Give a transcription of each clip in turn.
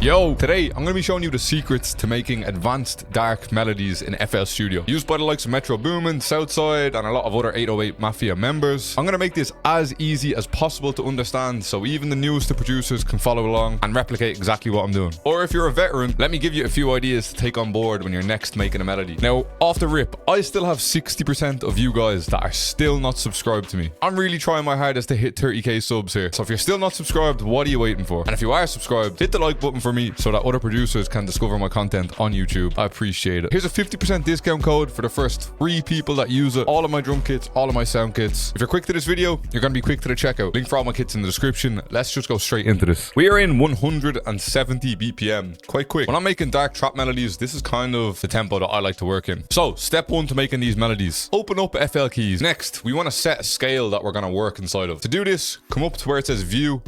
Yo, today I'm going to be showing you the secrets to making advanced dark melodies in FL Studio. Used by the likes of Metro Boomin, Southside, and a lot of other 808 Mafia members. I'm going to make this as easy as possible to understand so even the newest producers can follow along and replicate exactly what I'm doing. Or if you're a veteran, let me give you a few ideas to take on board when you're next making a melody. Now, off the rip, I still have 60% of you guys that are still not subscribed to me. I'm really trying my hardest to hit 30k subs here. So if you're still not subscribed, what are you waiting for? And if you are subscribed, hit the like button for me so that other producers can discover my content on YouTube. I appreciate it. Here's a 50% discount code for the first 3 people that use it. All of my drum kits, all of my sound kits. If you're quick to this video, you're going to be quick to the checkout. Link for all my kits in the description. Let's just go straight into this. We are in 170 BPM. Quite quick. When I'm making dark trap melodies, this is kind of the tempo that I like to work in. So, step 1 to making these melodies. Open up FL keys. Next, we want to set a scale that we're going to work inside of. To do this, come up to where it says view.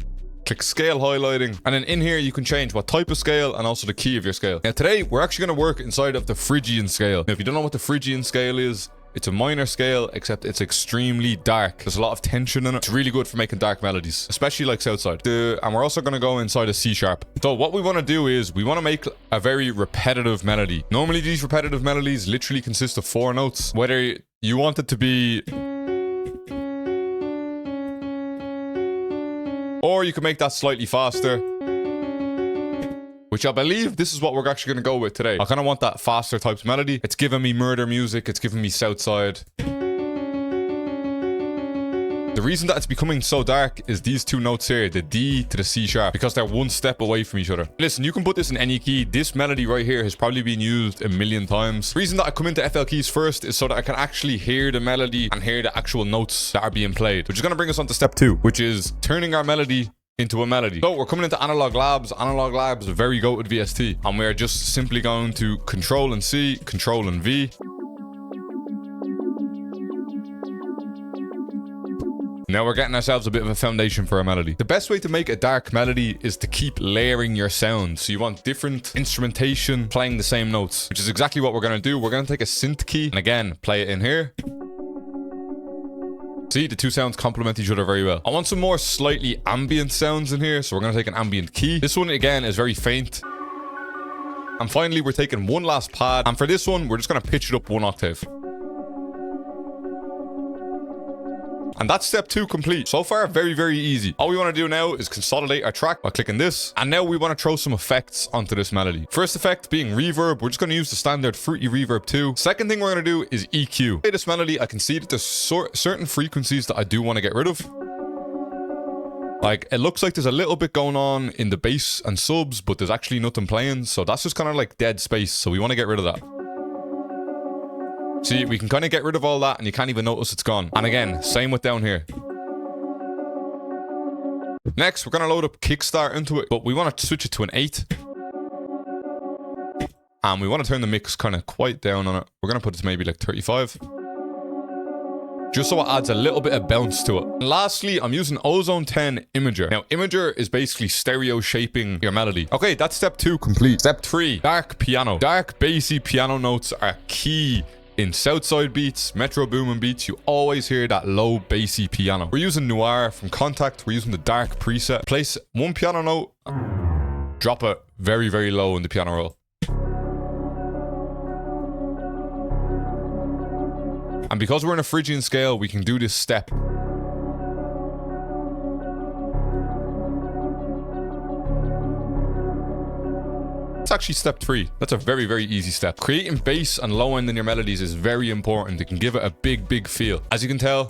Click scale highlighting, and then in here you can change what type of scale and also the key of your scale. Now today we're actually going to work inside of the Phrygian scale. Now if you don't know what the Phrygian scale is, it's a minor scale, except it's extremely dark. There's a lot of tension in it. It's really good for making dark melodies, especially like Southside. And we're also going to go inside of C sharp. So what we want to do is we want to make a very repetitive melody. Normally these repetitive melodies literally consist of 4 notes. Whether you want it to be, or you can make that slightly faster, which I believe this is what we're actually going to go with today. I kind of want that faster types melody. It's giving me murder music. It's giving me Southside. The reason that it's becoming so dark is these 2 notes here, the D to the C sharp, because they're 1 step away from each other. Listen, you can put this in any key. This melody right here has probably been used a million times. The reason that I come into FL keys first is so that I can actually hear the melody and hear the actual notes that are being played, which is going to bring us on to step 2, which is turning our melody into a melody. So we're coming into Analog Labs. Analog Labs, very goated VST. And we're just simply going to Control and C, Control and V. Now we're getting ourselves a bit of a foundation for a melody. The best way to make a dark melody is to keep layering your sound. So you want different instrumentation playing the same notes, which is exactly what we're going to do. We're going to take a synth key and again, play it in here. See, the 2 sounds complement each other very well. I want some more slightly ambient sounds in here. So we're going to take an ambient key. This one again is very faint. And finally, we're taking 1 last pad. And for this one, we're just going to pitch it up 1 octave. And that's step 2 complete. So far, very, very easy. All we want to do now is consolidate our track by clicking this. And now we want to throw some effects onto this melody. First effect being reverb. We're just going to use the standard fruity reverb 2. Second thing we're going to do is EQ. This melody, I can see that there's certain frequencies that I do want to get rid of. Like, it looks like there's a little bit going on in the bass and subs, but there's actually nothing playing. So that's just kind of like dead space. So we want to get rid of that. See, we can kind of get rid of all that and you can't even notice it's gone. And again, same with down here. Next, we're going to load up Kickstart into it, but we want to switch it to an 8. And we want to turn the mix kind of quite down on it. We're going to put it to maybe like 35. Just so it adds a little bit of bounce to it. And lastly, I'm using Ozone 10 Imager. Now, Imager is basically stereo shaping your melody. Okay, that's step 2 complete. Step 3, dark piano. Dark, bassy piano notes are key. In Southside beats, Metro Boomin beats, you always hear that low bassy piano. We're using Noir from Contact. We're using the dark preset. Place 1 piano note, drop it very, very low in the piano roll. And because we're in a Phrygian scale, we can do this step. It's actually step 3. That's a very, very easy step. Creating bass and low end in your melodies is very important. It can give it a big, big feel. As you can tell,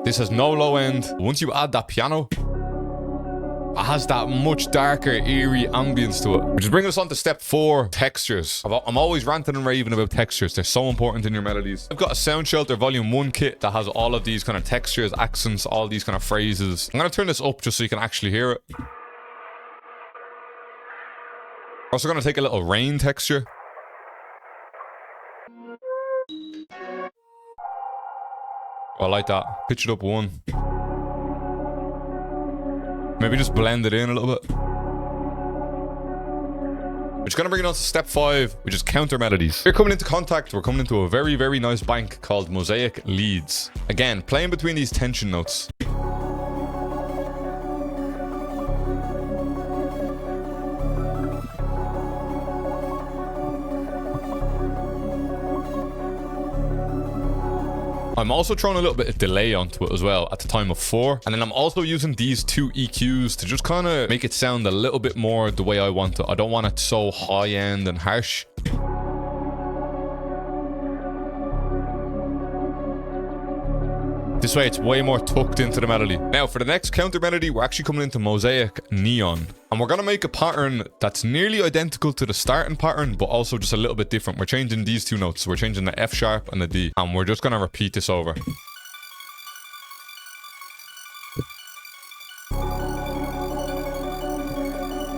this has no low end. Once you add that piano, it has that much darker, eerie ambience to it. Which is bringing us on to step 4, textures. I'm always ranting and raving about textures. They're so important in your melodies. I've got a Sound Shelter Volume 1 kit that has all of these kind of textures, accents, all these kind of phrases. I'm going to turn this up just so you can actually hear it. Also going to take a little rain texture. I like that. Pitch it up 1. Maybe just blend it in a little bit. Which is going to bring it on to step 5, which is counter melodies. We're coming into Contact. We're coming into a very, very nice bank called Mosaic Leads. Again, playing between these tension notes. I'm also throwing a little bit of delay onto it as well at the time of 4. And then I'm also using these 2 EQs to just kind of make it sound a little bit more the way I want it. I don't want it so high end and harsh. This way it's way more tucked into the melody. Now for the next counter melody, we're actually coming into Mosaic Neon. And we're gonna make a pattern that's nearly identical to the starting pattern, but also just a little bit different. We're changing these 2 notes. So we're changing the F sharp and the D. And we're just gonna repeat this over.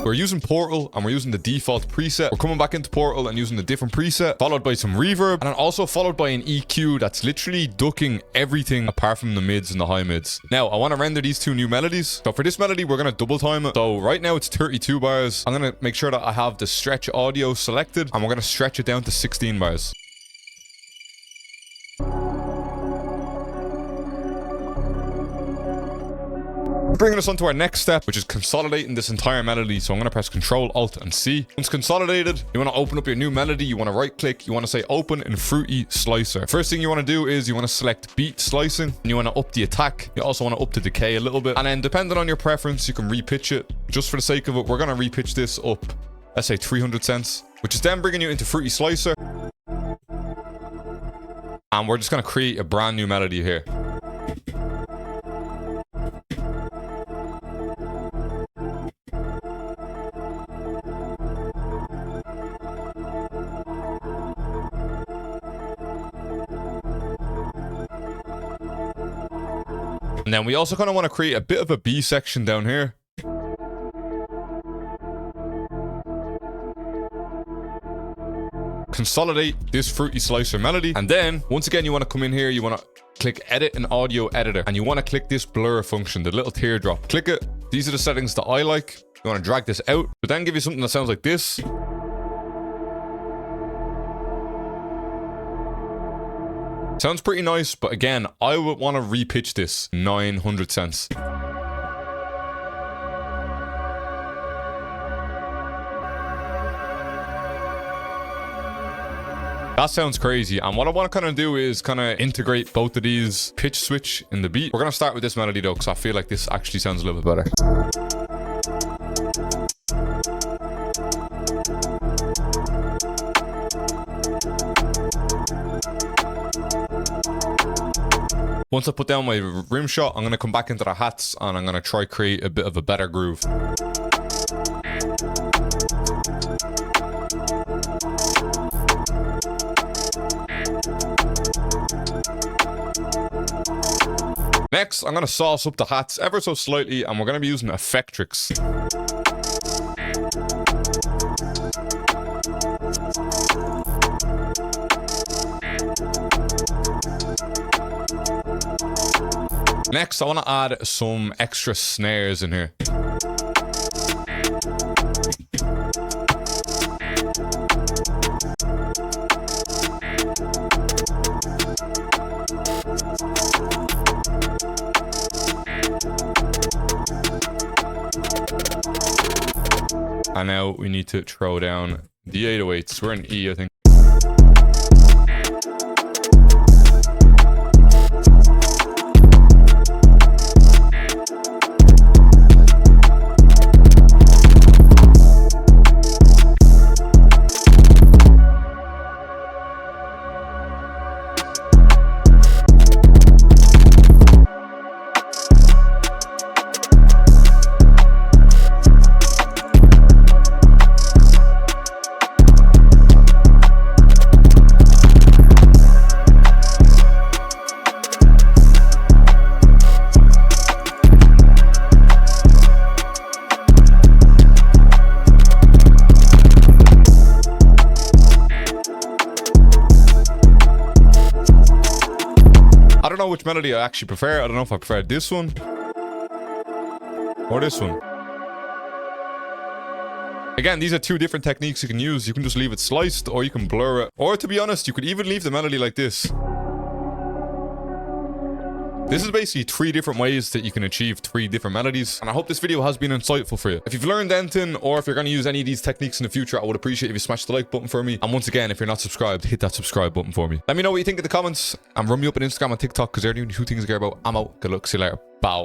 We're using Portal and we're using the default preset. We're coming back into Portal and using the different preset, followed by some reverb, and then also followed by an EQ that's literally ducking everything apart from the mids and the high mids. Now, I want to render these 2 new melodies. So for this melody, we're going to double time it. So right now it's 32 bars. I'm going to make sure that I have the stretch audio selected, and we're going to stretch it down to 16 bars. Bringing us on to our next step, which is consolidating this entire melody. So I'm going to press Control, Alt, and C. Once consolidated, you want to open up your new melody. You want to right click. You want to say open in Fruity Slicer. First thing you want to do is you want to select beat slicing, and you want to up the attack. You also want to up the decay a little bit. And then depending on your preference, you can repitch it. Just for the sake of it, we're going to repitch this up, let's say 300 cents, which is then bringing you into Fruity Slicer. And we're just going to create a brand new melody here. And then we also kind of want to create a bit of a B section down here. Consolidate this Fruity Slicer melody. And then, once again, you want to come in here, you want to click Edit in Audio Editor. And you want to click this blur function, the little teardrop. Click it. These are the settings that I like. You want to drag this out, but then give you something that sounds like this. Sounds pretty nice, but again, I would want to repitch this 900 cents. That sounds crazy, and what I want to kind of do is kind of integrate both of these, pitch switch in the beat. We're going to start with this melody though, because I feel like this actually sounds a little bit better. Once I put down my rim shot, I'm going to come back into the hats and I'm going to try create a bit of a better groove. Next, I'm going to sauce up the hats ever so slightly, and we're going to be using Effectrix. Next, I want to add some extra snares in here. And now we need to throw down the 808s. We're in E, I think. I don't know which melody I actually prefer. I don't know if I prefer this one or this one. Again, these are 2 different techniques you can use. You can just leave it sliced, or you can blur it. Or to be honest, you could even leave the melody like this. This is basically 3 different ways that you can achieve 3 different melodies, and I hope this video has been insightful for you. If you've learned anything, or if you're going to use any of these techniques in the future, I would appreciate if you smash the like button for me. And once again, if you're not subscribed, hit that subscribe button for me. Let me know what you think in the comments, and run me up on Instagram and TikTok, because they're the only 2 things I care about. I'm out. Good luck. See you later. Bow.